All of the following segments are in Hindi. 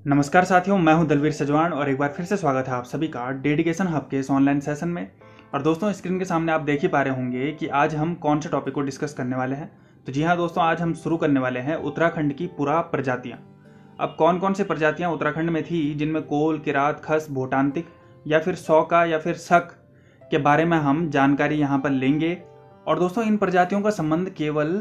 नमस्कार साथियों, मैं हूं दलवीर सजवान और एक बार फिर से स्वागत है आप सभी का डेडिकेशन हब के इस ऑनलाइन सेशन में। और दोस्तों, स्क्रीन के सामने आप देख ही पा रहे होंगे कि आज हम कौन से टॉपिक को डिस्कस करने वाले हैं। तो जी हाँ दोस्तों, आज हम शुरू करने वाले हैं उत्तराखंड की पुरा प्रजातियाँ। अब कौन कौन सी प्रजातियाँ उत्तराखंड में थी जिनमें कोल, किरात, खस, भूटांतिक या फिर सौका या फिर शक के बारे में हम जानकारी यहाँ पर लेंगे। और दोस्तों, इन प्रजातियों का संबंध केवल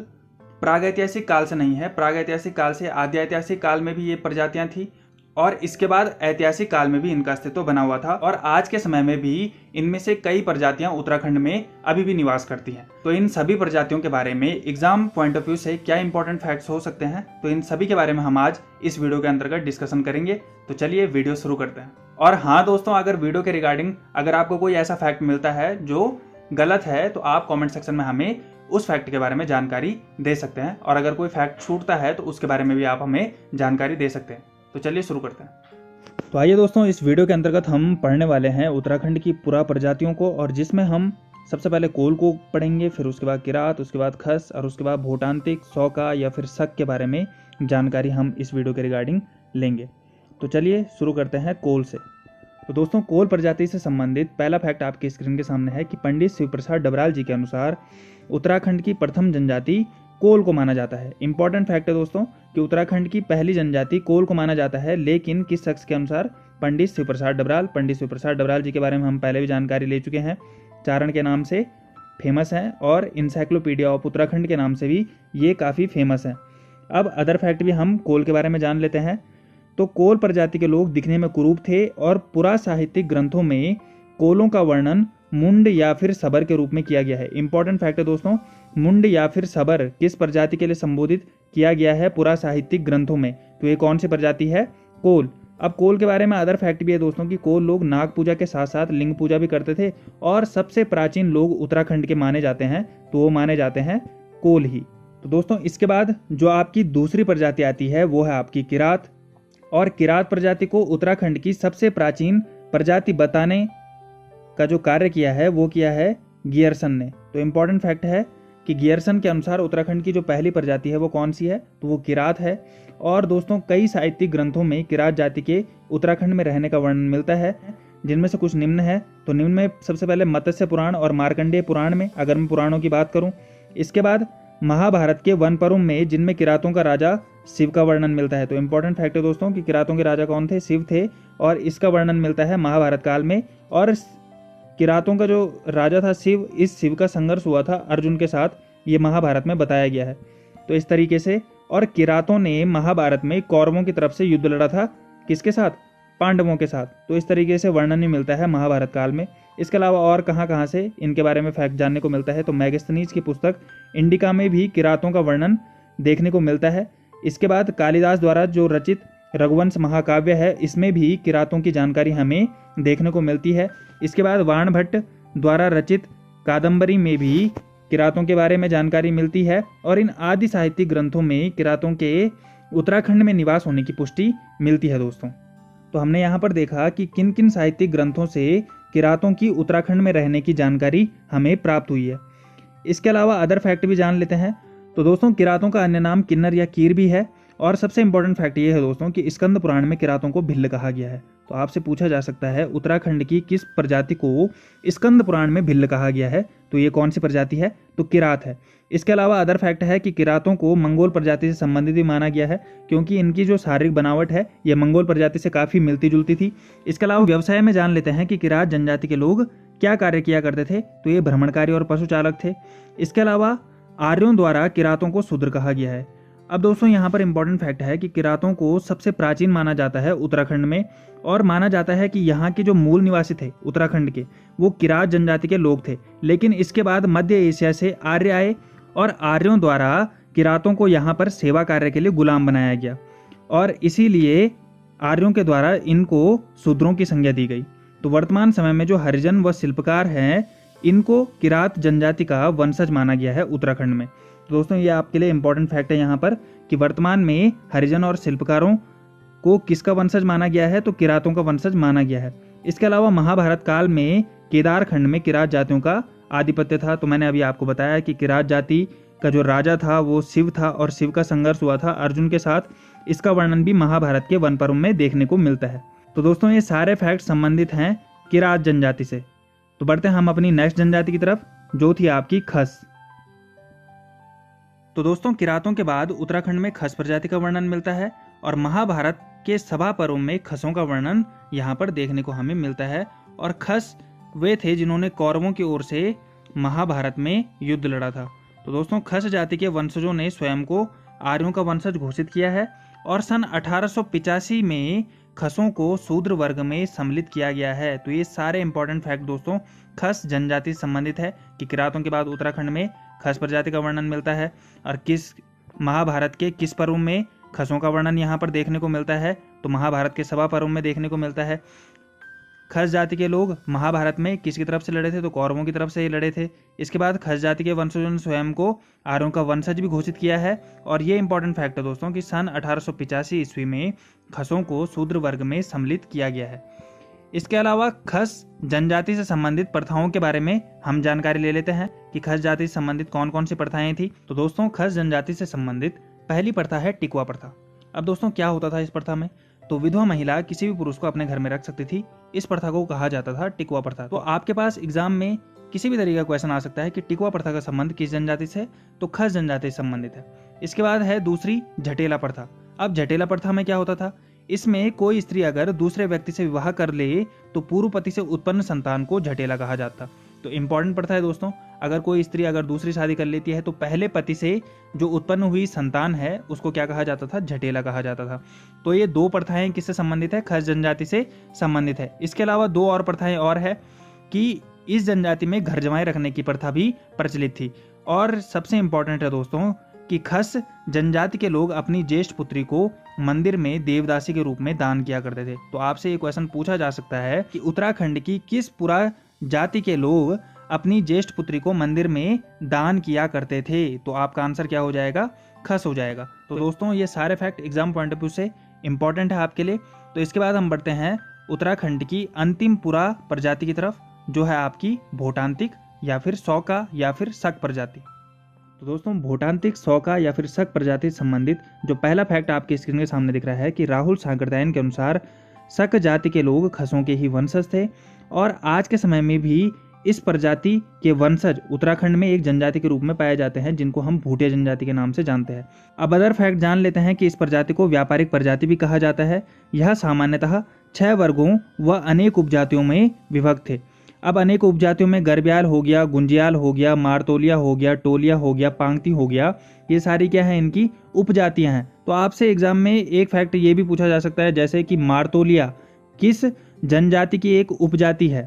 प्रागैतिहासिक काल से नहीं है, प्रागैतिहासिक काल से आदि ऐतिहासिक काल में भी ये प्रजातियां थी और इसके बाद ऐतिहासिक काल में भी इनका अस्तित्व बना हुआ था। और आज के समय में भी इनमें से कई प्रजातियां उत्तराखंड में अभी भी निवास करती हैं। तो इन सभी प्रजातियों के बारे में एग्जाम पॉइंट ऑफ व्यू से क्या इंपॉर्टेंट फैक्ट्स हो सकते हैं, तो इन सभी के बारे में हम आज इस वीडियो के अंतर्गत डिस्कशन करेंगे। तो चलिए वीडियो शुरू करते हैं। और हाँ दोस्तों, अगर वीडियो के रिगार्डिंग अगर आपको कोई ऐसा फैक्ट मिलता है जो गलत है तो आप कॉमेंट सेक्शन में हमें उस फैक्ट के बारे में जानकारी दे सकते हैं। और अगर कोई फैक्ट छूटता है तो उसके बारे में भी आप हमें जानकारी दे सकते हैं। तो चलिए शुरू करते हैं। तो आइए दोस्तों, इस वीडियो के अंतर्गत हम पढ़ने वाले हैं उत्तराखंड की पुरा प्रजातियों को, और जिसमें हम सबसे पहले कोल को पढ़ेंगे, फिर उसके बाद किरात, उसके बाद खस और उसके बाद भूटांतिक, सौका या फिर शक के बारे में जानकारी हम इस वीडियो के रिगार्डिंग लेंगे। तो चलिए शुरू करते हैं कोल से। तो दोस्तों, कोल प्रजाति से संबंधित पहला फैक्ट आपके स्क्रीन के सामने है कि पंडित शिव प्रसाद डबराल जी के अनुसार उत्तराखंड की प्रथम जनजाति कोल को माना जाता है। इंपॉर्टेंट फैक्ट है दोस्तों कि उत्तराखंड की पहली जनजाति कोल को माना जाता है, लेकिन किस शख्स के अनुसार? पंडित शिव प्रसाद डबराल। पंडित शिव प्रसाद डबराल जी के बारे में हम पहले भी जानकारी ले चुके हैं, चारण के नाम से फेमस हैं और इंसाइक्लोपीडिया ऑफ उत्तराखंड के नाम से भी ये काफ़ी फेमस हैं। अब अदर फैक्ट भी हम कोल के बारे में जान लेते हैं। तो कोल प्रजाति के लोग दिखने में कुरूप थे और पुरा साहित्यिक ग्रंथों में कोलों का वर्णन मुंड या फिर सबर के रूप में किया गया है। इंपॉर्टेंट फैक्ट है दोस्तों, मुंड या फिर सबर किस प्रजाति के लिए संबोधित किया गया है पुरा साहित्यिक ग्रंथों में? तो ये कौन सी प्रजाति है? कोल। अब कोल के बारे में अदर फैक्ट भी है दोस्तों कि कोल लोग नाग पूजा के साथ साथ लिंग पूजा भी करते थे और सबसे प्राचीन लोग उत्तराखंड के माने जाते हैं तो वो माने जाते हैं कोल ही। तो दोस्तों, इसके बाद जो आपकी दूसरी प्रजाति आती है वो है आपकी किरात। और किरात प्रजाति को उत्तराखंड की सबसे प्राचीन प्रजाति बताने का जो कार्य किया है वो किया है गियरसन ने। तो इंपॉर्टेंट फैक्ट है कि गियरसन के अनुसार उत्तराखंड की जो पहली प्रजाति है वो कौन सी है? तो वो किरात है। और दोस्तों, कई साहित्यिक ग्रंथों में किरात जाति के उत्तराखंड में रहने का वर्णन मिलता है, जिनमें से कुछ निम्न है। तो निम्न में सबसे पहले मत्स्य पुराण और मार्कंडेय पुराण में, अगर मैं पुराणों की बात करूं। इसके बाद महाभारत के वन पर्व में, जिनमें किरातों का राजा शिव का वर्णन मिलता है। तो इंपॉर्टेंट फैक्ट है दोस्तों कि किरातों के राजा कौन थे? शिव थे, और इसका वर्णन मिलता है महाभारत काल में। और किरातों का जो राजा था शिव, इस शिव का संघर्ष हुआ था अर्जुन के साथ, ये महाभारत में बताया गया है। तो इस तरीके से, और किरातों ने महाभारत में कौरवों की तरफ से युद्ध लड़ा था, किसके साथ? पांडवों के साथ। तो इस तरीके से वर्णन ही मिलता है महाभारत काल में। इसके अलावा और कहाँ से इनके बारे में फैक्ट जानने को मिलता है? तो मैगस्थनीज की पुस्तक इंडिका में भी किरातों का वर्णन देखने को मिलता है। इसके बाद कालिदास द्वारा जो रचित रघुवंश महाकाव्य है, इसमें भी किरातों की जानकारी हमें देखने को मिलती है। इसके बाद वाण भट्ट द्वारा रचित कादंबरी में भी किरातों के बारे में जानकारी मिलती है। और इन आदि साहित्यिक ग्रंथों में किरातों के उत्तराखंड में निवास होने की पुष्टि मिलती है दोस्तों। तो हमने यहाँ पर देखा कि किन किन साहित्यिक ग्रंथों से किरातों की उत्तराखंड में रहने की जानकारी हमें प्राप्त हुई है। इसके अलावा अदर फैक्ट भी जान लेते हैं। तो दोस्तों, किरातों का अन्य नाम किन्नर या कीर भी है। और सबसे इंपॉर्टेंट फैक्ट ये है दोस्तों कि स्कंद पुराण में किरातों को भिल्ल कहा गया है। तो आपसे पूछा जा सकता है उत्तराखंड की किस प्रजाति को स्कंद पुराण में भिल्ल कहा गया है? तो ये कौन सी प्रजाति है? तो किरात है। इसके अलावा अदर फैक्ट है कि किरातों को मंगोल प्रजाति से संबंधित भी माना गया है, क्योंकि इनकी जो शारीरिक बनावट है यह मंगोल प्रजाति से काफ़ी मिलती जुलती थी। इसके अलावा व्यवसाय में जान लेते हैं कि किरात जनजाति के लोग क्या कार्य किया करते थे? तो ये भ्रमणकारी और पशु चालक थे। इसके अलावा आर्यों द्वारा किरातों को शूद्र कहा गया है। अब दोस्तों, यहाँ पर इंपॉर्टेंट फैक्ट है कि किरातों को सबसे प्राचीन माना जाता है उत्तराखंड में, और माना जाता है कि यहाँ के जो मूल निवासी थे उत्तराखंड के, वो किरात जनजाति के लोग थे। लेकिन इसके बाद मध्य एशिया से आर्य आए और आर्यों द्वारा किरातों को यहाँ पर सेवा कार्य के लिए गुलाम बनाया गया, और इसीलिए आर्यों के द्वारा इनको शूद्रों की संज्ञा दी गई। तो वर्तमान समय में जो हरिजन व शिल्पकार हैं, इनको किरात जनजाति का वंशज माना गया है उत्तराखंड में। तो दोस्तों, ये आपके लिए इंपॉर्टेंट फैक्ट है यहाँ पर कि वर्तमान में हरिजन और शिल्पकारों को किसका वंशज माना गया है? तो किरातों का वंशज माना गया है। इसके अलावा महाभारत काल में केदार खंड में किरात जातियों का आधिपत्य था। तो मैंने अभी आपको बताया कि किरात जाति का जो राजा था वो शिव था और शिव का संघर्ष हुआ था अर्जुन के साथ, इसका वर्णन भी महाभारत के वन पर्व में देखने को मिलता है। तो दोस्तों ये सारे फैक्ट संबंधित हैं किरात जनजाति से। तो बढ़ते हैं हम अपनी नेक्स्ट जनजाति की तरफ, जो थी आपकी खस। तो दोस्तों किरातों के बाद उत्तराखंड में खस प्रजाति का वर्णन मिलता है और महाभारत के सभा पर्व में खसों का वर्णन यहाँ पर देखने को हमें मिलता है। और खस वे थे जिन्होंने कौरवों की ओर से महाभारत में युद्ध लड़ा था। तो दोस्तों खस जाति के वंशजों ने स्वयं को आर्यों का वंशज घोषित किया है और सन 1885 में खसों को शूद्र वर्ग में सम्मिलित किया गया है। तो ये सारे इंपॉर्टेंट फैक्ट दोस्तों खस जनजाति से संबंधित है कि किरातों के बाद उत्तराखंड में खस प्रजाति का वर्णन मिलता है और किस महाभारत के किस पर्व में खसों का वर्णन यहाँ पर देखने को मिलता है। तो महाभारत के सभा पर्व में देखने को मिलता है। खस जाति के लोग महाभारत में किसकी तरफ से लड़े थे, तो कौरवों की तरफ से ही लड़े थे। इसके बाद खस जाति के वंशजों ने स्वयं को आर्यों का वंशज भी घोषित किया है। और ये इंपॉर्टेंट फैक्ट है दोस्तों कि सन 1885 ईस्वी में खसों को शूद्र वर्ग में सम्मिलित किया गया है। इसके अलावा खस जनजाति से संबंधित प्रथाओं के बारे में हम जानकारी ले लेते हैं कि खस जाति से संबंधित कौन कौन सी प्रथाएं थी। तो दोस्तों खस जनजाति से संबंधित पहली प्रथा है टिकवा प्रथा। अब दोस्तों क्या होता था इस प्रथा में, तो विधवा महिला किसी भी पुरुष को अपने घर में रख सकती थी। इस प्रथा को कहा जाता था टिकवा प्रथा। तो आपके पास एग्जाम में किसी भी तरीके का क्वेश्चन आ सकता है कि टिकवा प्रथा का संबंध किस जनजाति से, तो खस जनजाति से संबंधित है। इसके बाद है दूसरी झटेला प्रथा। अब झटेला प्रथा में क्या होता था, इसमें कोई स्त्री अगर दूसरे व्यक्ति से विवाह कर ले तो पूर्व पति से उत्पन्न संतान को झटेला कहा जाता। तो इंपॉर्टेंट प्रथा है दोस्तों, अगर कोई स्त्री अगर दूसरी शादी कर लेती है तो पहले पति से जो उत्पन्न हुई संतान है उसको क्या कहा जाता था, झटेला कहा जाता था। तो ये दो प्रथाएं किससे संबंधित है, खस जनजाति से संबंधित है। इसके अलावा दो और प्रथाएं और है कि इस जनजाति में घर जमाई रखने की प्रथा भी प्रचलित थी। और सबसे इंपॉर्टेंट है दोस्तों कि खस जनजाति के लोग अपनी ज्येष्ठ पुत्री को मंदिर में देवदासी के रूप में दान किया करते थे। तो आपसे ये क्वेश्चन पूछा जा सकता है कि उत्तराखंड की किस पूरा जाति के लोग अपनी ज्येष्ठ पुत्री को मंदिर में दान किया करते थे, तो आपका आंसर क्या हो जाएगा, खस हो जाएगा। तो दोस्तों ये सारे fact exam point of view से इंपॉर्टेंट है आपके लिए। तो इसके बाद हम बढ़ते हैं उत्तराखंड की अंतिम पुरा प्रजाति की तरफ, जो है आपकी भोटांतिक या फिर सौका या फिर शक प्रजाति। तो दोस्तों भोटांतिक, सौका या फिर शक प्रजाति से संबंधित जो पहला फैक्ट आपके स्क्रीन के सामने दिख रहा है कि राहुल सांकृत्यायन के अनुसार शक जाति के लोग खसों के ही वंशज थे और आज के समय में भी इस प्रजाति के वंशज उत्तराखंड में एक जनजाति के रूप में पाए जाते हैं, जिनको हम भूटिया जनजाति के नाम से जानते हैं। अब अदर फैक्ट जान लेते हैं कि इस प्रजाति को व्यापारिक प्रजाति भी कहा जाता है। यह सामान्यतः 6 वर्गों व अनेक उपजातियों में विभक्त थे। अब अनेक उपजातियों में गरब्याल हो गया, गुंजियाल हो गया, मारतोलिया हो गया, टोलिया हो गया, पांगती हो गया, ये सारी क्या है, इनकी उपजातियां हैं। तो आपसे एग्जाम में एक फैक्ट ये भी पूछा जा सकता है जैसे कि मारतोलिया किस जनजाति की एक उपजाति है,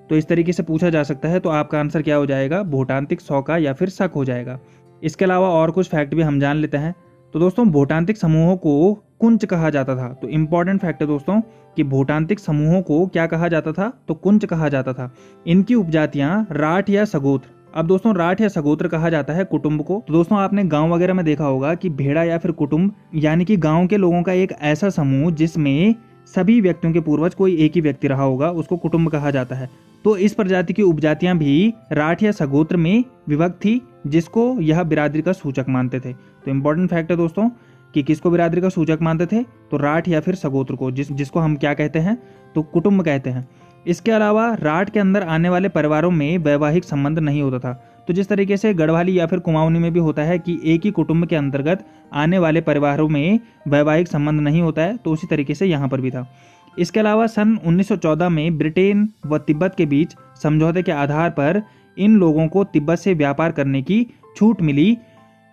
तो इस तरीके से पूछा जा सकता है। तो आपका आंसर क्या हो जाएगा, भोटांतिक, सौका या फिर शक हो जाएगा। इसके अलावा और कुछ फैक्ट भी हम जान लेते हैं। तो दोस्तों भोटांतिक समूहों को कुंच कहा जाता था। तो इंपॉर्टेंट फैक्ट है दोस्तों कि भोटांतिक समूहों को क्या कहा जाता था, तो कुंच कहा जाता था। इनकी उपजातियां राठ या सगोत्र। अब दोस्तों राठ या सगोत्र कहा जाता है कुटुंब को। तो दोस्तों आपने गांव वगैरह में देखा होगा कि भेड़ा या फिर कुटुंब यानी कि गांव के लोगों का एक ऐसा समूह जिसमें सभी व्यक्तियों के पूर्वज कोई एक ही व्यक्ति रहा होगा, उसको कुटुंब कहा जाता है। तो इस प्रजाति की उपजातियां भी राठ या सगोत्र में विभक्त थी, जिसको यह बिरादरी का सूचक मानते थे। तो इंपॉर्टेंट फैक्ट है दोस्तों कि किसको बिरादरी का सूचक मानते थे, तो राठ या फिर सगोत्र को, जिसको हम क्या कहते हैं, तो कुटुंब कहते हैं। इसके अलावा राठ के अंदर आने वाले परिवारों में वैवाहिक संबंध नहीं होता था। तो जिस तरीके से गढ़वाली या फिर कुमाऊनी में भी होता है कि एक ही कुटुंब के अंतर्गत आने वाले परिवारों में वैवाहिक संबंध नहीं होता है, तो उसी तरीके से यहाँ पर भी था। इसके अलावा सन 1914 में ब्रिटेन व तिब्बत के बीच समझौते के आधार पर इन लोगों को तिब्बत से व्यापार करने की छूट मिली,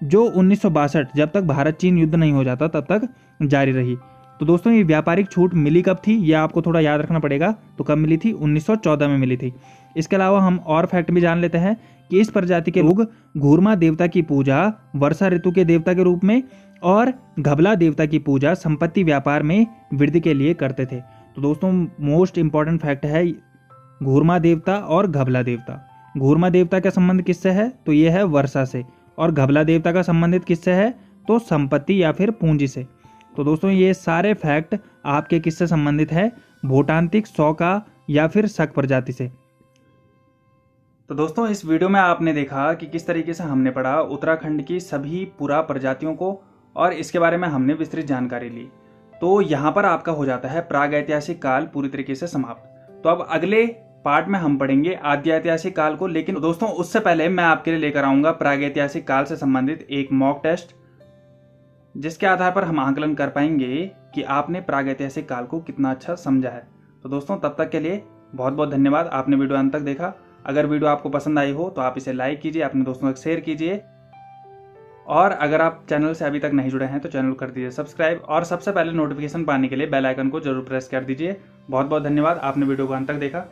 जो 1962 जब तक भारत चीन युद्ध नहीं हो जाता तब तक जारी रही। तो दोस्तों ये व्यापारिक छूट मिली कब थी, ये आपको थोड़ा याद रखना पड़ेगा। तो कब मिली थी, 1914 में मिली थी। इसके अलावा हम और फैक्ट भी जान लेते हैं कि इस प्रजाति के लोग घूरमा देवता की पूजा वर्षा ऋतु के देवता के रूप में और घबला देवता की पूजा संपत्ति व्यापार में वृद्धि के लिए करते थे। तो दोस्तों मोस्ट इंपॉर्टेंट फैक्ट है घूरमा देवता और घबला देवता। घूरमा देवता का संबंध किससे है, तो ये है वर्षा से, और घबला देवता का संबंधित किससे है, तो संपत्ति या फिर पूंजी से। तो दोस्तों ये सारे फैक्ट आपके किससे संबंधित है, भोटांतिक, सौका या फिर शक प्रजाति से। तो दोस्तों इस वीडियो में आपने देखा कि किस तरीके से हमने पढ़ा उत्तराखंड की सभी पुरा प्रजातियों को और इसके बारे में हमने विस्तृत जानकारी ली। तो यहाँ पर आपका हो जाता है प्रागैतिहासिक काल पूरी तरीके से समाप्त। तो अब अगले पार्ट में हम पढ़ेंगे आद्य ऐतिहासिक काल को, लेकिन दोस्तों उससे पहले मैं आपके लिए लेकर आऊंगा प्रागैतिहासिक काल से संबंधित एक मॉक टेस्ट, जिसके आधार पर हम आकलन कर पाएंगे कि आपने प्रागैतिहासिक काल को कितना अच्छा समझा है। तो दोस्तों तब तक के लिए बहुत बहुत धन्यवाद, आपने वीडियो अंत तक देखा। अगर वीडियो आपको पसंद आई हो तो आप इसे लाइक कीजिए, अपने दोस्तों तक शेयर कीजिए, और अगर आप चैनल से अभी तक नहीं जुड़े हैं तो चैनल कर दीजिए सब्सक्राइब, और सबसे पहले नोटिफिकेशन पाने के लिए बेल आइकन को जरूर प्रेस कर दीजिए। बहुत बहुत धन्यवाद, आपने वीडियो को अंत तक देखा।